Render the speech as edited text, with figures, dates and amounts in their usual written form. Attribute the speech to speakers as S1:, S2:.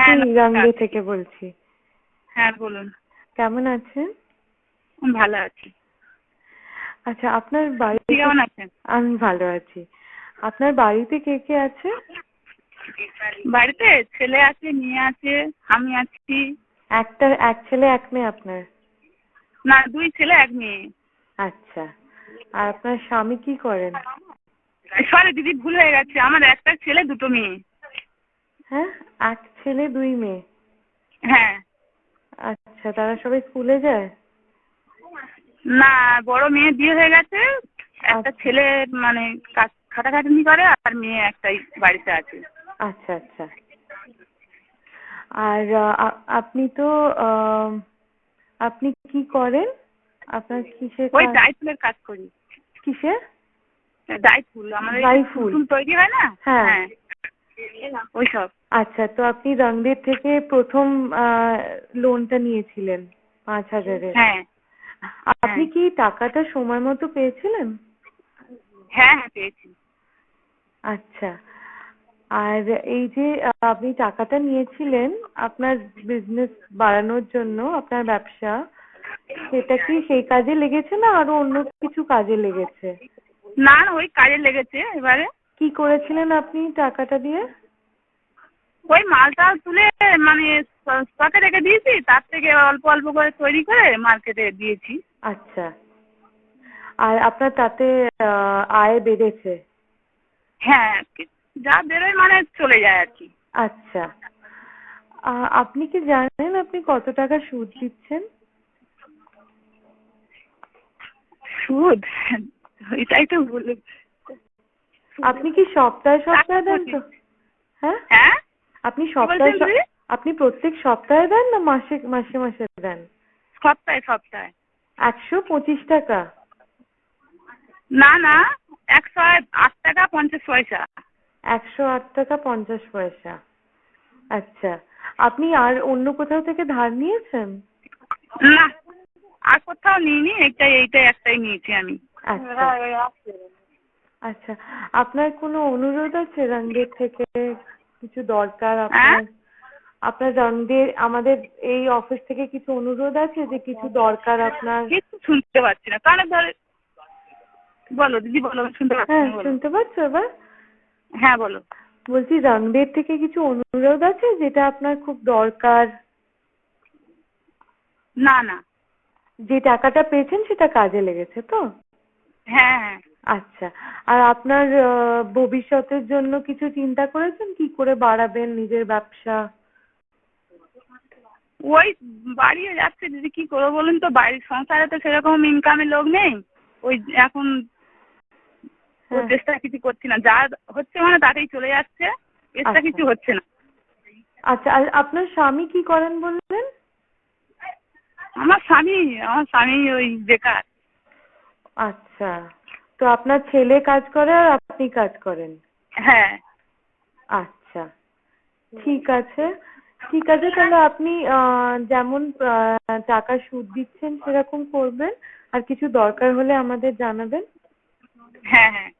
S1: বলছি রাঙ্গে
S2: নমস্কার।
S1: থেকে বলছি।
S2: হ্যাঁ বলুন।
S1: কেমন আছেন?
S2: ভালো আছি।
S1: আচ্ছা, আপনার
S2: আপনি
S1: বাড়িতে
S2: কেমন আছেন?
S1: আমি ভালো আছি। আপনার বাড়িতে কে কে আছে?
S2: বাড়িতে ছেলে আছে, মেয়ে আছে, আমি আছি।
S1: এক ছেলে এক মেয়ে আপনার?
S2: না, 2 ছেলে 1 মেয়ে।
S1: আচ্ছা, আর আপনার স্বামী কি করেন?
S2: সরি দিদি, ভুল হয়ে গেছে, আমার একটা ছেলে 2 মেয়ে।
S1: হ্যাঁ, এক ছেলে দুই মেয়ে।
S2: হ্যাঁ।
S1: আচ্ছা, তারা সবাই স্কুলে যায়?
S2: না, বড় মেয়ে বিয়ে হয়ে গেছে, একটা
S1: আচ্ছা
S2: ছেলে মানে কাজ খাটাখাটনি করে, আর মেয়ে একটাই বাড়িতে আছে।
S1: আচ্ছা আচ্ছা। আর আপনি তো আপনি কি করেন? আপনার কিসের
S2: ওই
S1: কাজ?
S2: ড্রাই ফুলের কাজ করি।
S1: কিসের?
S2: ড্রাই ফুল, আমাদের এই
S1: ড্রাই
S2: যে ফুল
S1: ফুল?
S2: টুল তৈরি হয় না।
S1: হ্যাঁ।
S2: হ্যাঁ, ওইসব।
S1: আচ্ছা, তো আপনি রংদের থেকে প্রথম লোনটা নিয়েছিলেন 5,000-এর।
S2: হ্যাঁ হ্যাঁ
S1: আপনি কি টাকাটা সময় মতো পেয়েছিলেন?
S2: হ্যাঁ হ্যাঁ পেয়েছি।
S1: আচ্ছা, আর এই যে আপনি টাকাটা নিয়েছিলেন আপনার বিজনেস বাড়ানোর জন্য, আপনার ব্যবসা, সেটা কি সেই কাজে লেগেছে না আরো অন্য কিছু কাজে লেগেছে?
S2: না না, ওই কাজে লেগেছে এবারে।
S1: কি করেছিলেন আপনি টাকাটা দিয়ে?
S2: ওই মালটা তুলে মানে স্টকে রেখে দিয়েছি, তার থেকে অল্প অল্প করে তৈরি করে মার্কেটে দিয়েছি।
S1: আচ্ছা, আর আপনার তাতে আয় বেড়েছে?
S2: হ্যাঁ, যা বেরোয় মানে চলে যায় আর কি।
S1: আচ্ছা, আপনি কি জানেন আপনি কত টাকা সুদ দিচ্ছেন?
S2: সুদ? এটাই তো বলে।
S1: আপনি কি সপ্তাহে সপ্তাহে দেন তো?
S2: 125।
S1: হ্যাঁ,
S2: হ্যাঁ,
S1: আপনি
S2: কি বলছেন দিদি?
S1: আপনি প্রত্যেক সপ্তাহে দেন না মাসে মাসে মাসে দেন?
S2: সপ্তাহে সপ্তাহে।
S1: 125 টাকা?
S2: না না, 108 টাকা 50 পয়সা।
S1: 108 টাকা 50 পয়সা। আচ্ছা, আপনি আর অন্য কোথাও থেকে ধার নিয়েছেন?
S2: না, আর কোথাও নিইনি, এইটাই একটাই নিয়েছি আমি।
S1: আচ্ছা আচ্ছা, আপনার কোনো অনুরোধ আছে রংদের থেকে? কিছু দরকার
S2: হ্যাঁ,
S1: আপনার? আপনার রংদের আমাদের এই অফিস থেকে কিছু অনুরোধ আছে যে কিছু দরকার আপনার?
S2: কিছু শুনতে পাচ্ছি না, কানে ধরে। বলো দিদি, বলো, আমি শুনতে পাচ্ছি
S1: হ্যাঁ,
S2: না, বলো।
S1: শুনতে পাচ্ছো এবার?
S2: হ্যাঁ বলো।
S1: বলছি রংদের থেকে কিছু অনুরোধ আছে যেটা আপনার খুব দরকার?
S2: না না।
S1: যে টাকাটা পেয়েছেন সেটা কাজে লেগেছে তো?
S2: হ্যাঁ হ্যাঁ।
S1: আচ্ছা, আর আপনার ভবিষ্যতের জন্য কিছু চিন্তা করেছেন কি করে বাড়াবেন নিজের ব্যবসা?
S2: ওই বাড়িয়ে যাচ্ছে দিদি, কি করবো বলুন তো, বাড়ির সংসারে তো সেরকম ইনকামের লোক নেই। ওই এখন
S1: হ্যাঁ।
S2: চেষ্টা কিছু করছি না, যা হচ্ছে মানে তাতেই চলে যাচ্ছে, চেষ্টা
S1: আচ্ছা
S2: কিছু হচ্ছে না।
S1: আচ্ছা, আর আপনার স্বামী কি করেন বললেন?
S2: আমার স্বামী ওই বেকার।
S1: আচ্ছা, তো আপনার ছেলে কাজ করে আর আপনি কাজ করেন?
S2: হ্যাঁ।
S1: আচ্ছা, ঠিক আছে ঠিক আছে, তাহলে আপনি যেমন টাকা সুদ দিচ্ছেন সেরকম করবেন, আর কিছু দরকার হলে আমাদের জানাবেন।
S2: হ্যাঁ হ্যাঁ।